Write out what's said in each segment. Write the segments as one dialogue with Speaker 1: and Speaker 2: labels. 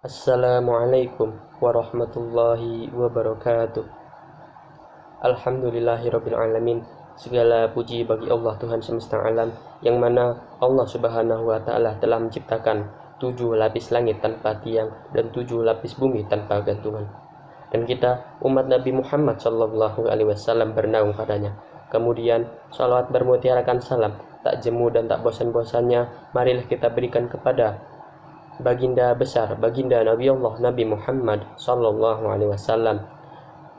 Speaker 1: Assalamualaikum warahmatullahi wabarakatuh. Alhamdulillahirrabbilalamin. Segala puji bagi Allah Tuhan semesta alam, yang mana Allah subhanahu wa ta'ala telah menciptakan 7 lapis langit tanpa tiang dan 7 lapis bumi tanpa gantungan. Dan kita umat Nabi Muhammad sallallahu alaihi wasallam bernaung padanya. Kemudian salawat bermutiarakan salam tak jemu dan tak bosan-bosannya marilah kita berikan kepada baginda besar, baginda Nabi Allah Nabi Muhammad sallallahu alaihi wasallam,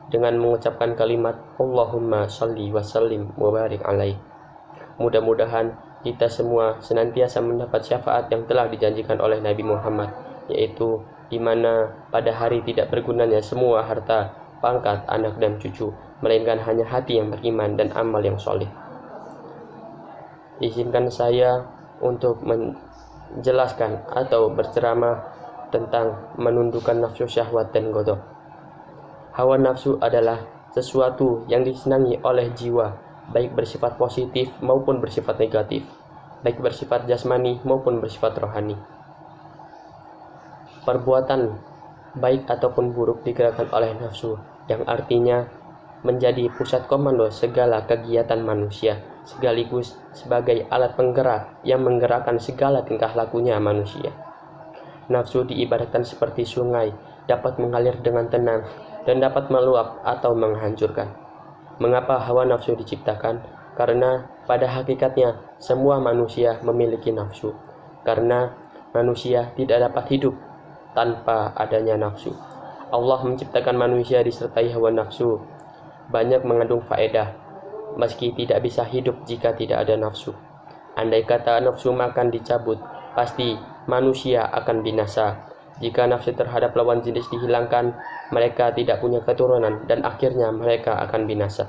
Speaker 1: dengan mengucapkan kalimat Allahumma shalli wa sallim wa barik alaih. Mudah-mudahan kita semua senantiasa mendapat syafaat yang telah dijanjikan oleh Nabi Muhammad, yaitu di mana pada hari tidak bergunanya semua harta, pangkat, anak dan cucu, melainkan hanya hati yang beriman dan amal yang soleh. Izinkan saya untuk menjelaskan atau berceramah tentang menundukkan nafsu syahwat dan godok. Hawa nafsu adalah sesuatu yang disenangi oleh jiwa, baik bersifat positif maupun bersifat negatif, baik bersifat jasmani maupun bersifat rohani. Perbuatan baik ataupun buruk digerakkan oleh nafsu, yang artinya menjadi pusat komando segala kegiatan manusia, sekaligus sebagai alat penggerak yang menggerakkan segala tingkah lakunya manusia. Nafsu diibaratkan seperti sungai, dapat mengalir dengan tenang dan dapat meluap atau menghancurkan. Mengapa hawa nafsu diciptakan? Karena pada hakikatnya semua manusia memiliki nafsu, karena manusia tidak dapat hidup tanpa adanya nafsu. Allah menciptakan manusia disertai hawa nafsu, banyak mengandung faedah, meski tidak bisa hidup jika tidak ada nafsu. Andai kata nafsu makan dicabut, pasti manusia akan binasa. Jika nafsu terhadap lawan jenis dihilangkan, mereka tidak punya keturunan dan akhirnya mereka akan binasa.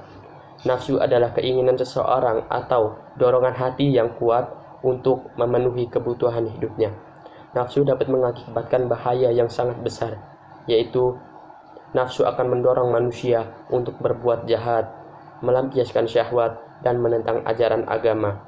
Speaker 1: Nafsu adalah keinginan seseorang atau dorongan hati yang kuat untuk memenuhi kebutuhan hidupnya. Nafsu dapat mengakibatkan bahaya yang sangat besar, yaitu nafsu akan mendorong manusia untuk berbuat jahat, melampiaskan syahwat, dan menentang ajaran agama,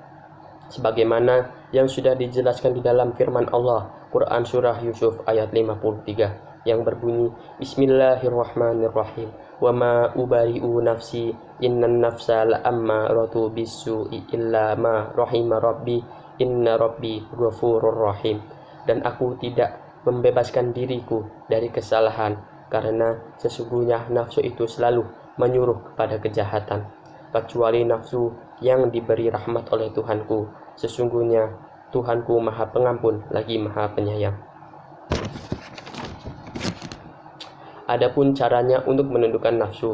Speaker 1: sebagaimana yang sudah dijelaskan di dalam firman Allah Quran Surah Yusuf ayat 53 yang berbunyi Bismillahirrahmanirrahim, wa ma ubari'u nafsi innan nafsa la'ammaratu bisu'i illa ma rahima rabbi inna rabbi ghafurur rahim. Dan aku tidak membebaskan diriku dari kesalahan, karena sesungguhnya nafsu itu selalu menyuruh kepada kejahatan, kecuali nafsu yang diberi rahmat oleh Tuhanku. Sesungguhnya Tuhanku Maha Pengampun lagi Maha Penyayang. Adapun caranya untuk menundukkan nafsu,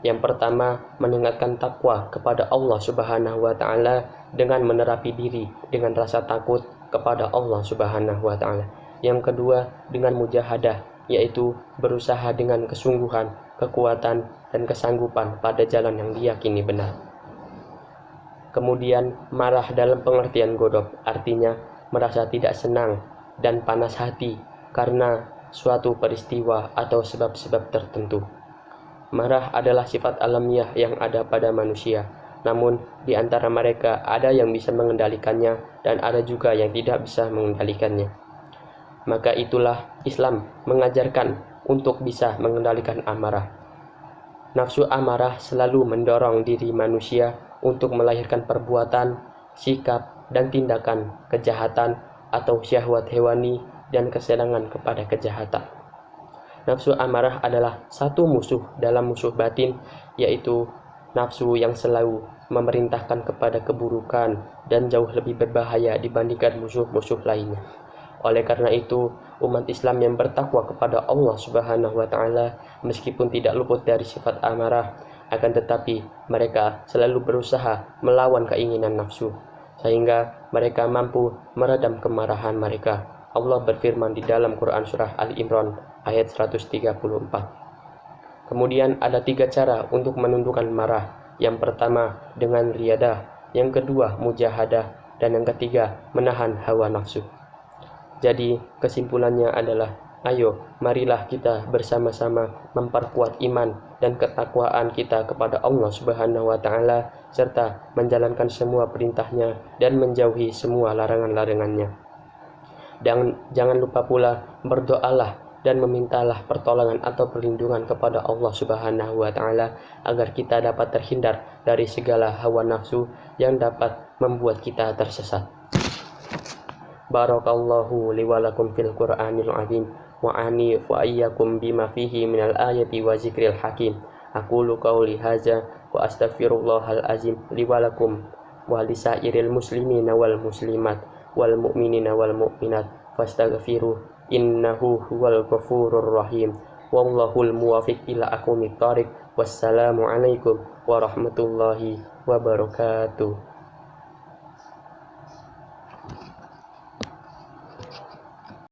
Speaker 1: yang pertama, meningkatkan takwa kepada Allah Subhanahu wa ta'ala dengan menerapi diri dengan rasa takut kepada Allah Subhanahu wa ta'ala. Yang kedua, dengan mujahadah, yaitu berusaha dengan kesungguhan, kekuatan, dan kesanggupan pada jalan yang diyakini benar. Kemudian marah dalam pengertian godok, artinya merasa tidak senang dan panas hati karena suatu peristiwa atau sebab-sebab tertentu. Marah adalah sifat alamiah yang ada pada manusia, namun di antara mereka ada yang bisa mengendalikannya dan ada juga yang tidak bisa mengendalikannya. Maka itulah Islam mengajarkan untuk bisa mengendalikan amarah. Nafsu amarah selalu mendorong diri manusia untuk melahirkan perbuatan, sikap, dan tindakan kejahatan atau syahwat hewani dan kesenangan kepada kejahatan. Nafsu amarah adalah satu musuh dalam musuh batin, yaitu nafsu yang selalu memerintahkan kepada keburukan dan jauh lebih berbahaya dibandingkan musuh-musuh lainnya. Oleh karena itu, umat Islam yang bertakwa kepada Allah Subhanahu wa ta'ala meskipun tidak luput dari sifat amarah, akan tetapi mereka selalu berusaha melawan keinginan nafsu, sehingga mereka mampu meredam kemarahan mereka. Allah berfirman di dalam Quran Surah Ali Imran ayat 134. Kemudian ada 3 cara untuk menundukkan marah. Yang pertama dengan riyadah, yang kedua mujahadah, dan yang ketiga menahan hawa nafsu. Jadi kesimpulannya adalah, ayo marilah kita bersama-sama memperkuat iman dan ketakwaan kita kepada Allah Subhanahu wa ta'ala, serta menjalankan semua perintahnya dan menjauhi semua larangan-larangannya. Dan jangan lupa pula berdoalah dan memintalah pertolongan atau perlindungan kepada Allah Subhanahu wa taala agar kita dapat terhindar dari segala hawa nafsu yang dapat membuat kita tersesat. Barakallahu li wa lakum fil Qur'anil azim wa ani wa iyyakum bima fihi minal ayati wa zikril hakim. Aqulu qauli hadza wa astaghfirullahal azim li wa lakum wa lisairil muslimina wal muslimat wal mu'minina wal mu'minat fastaghfiruh innahu huwal ghafurur rahim. Wallahul muwaffiq ila aqwamit thariq. Wassalamu alaikum warahmatullahi wabarakatuh.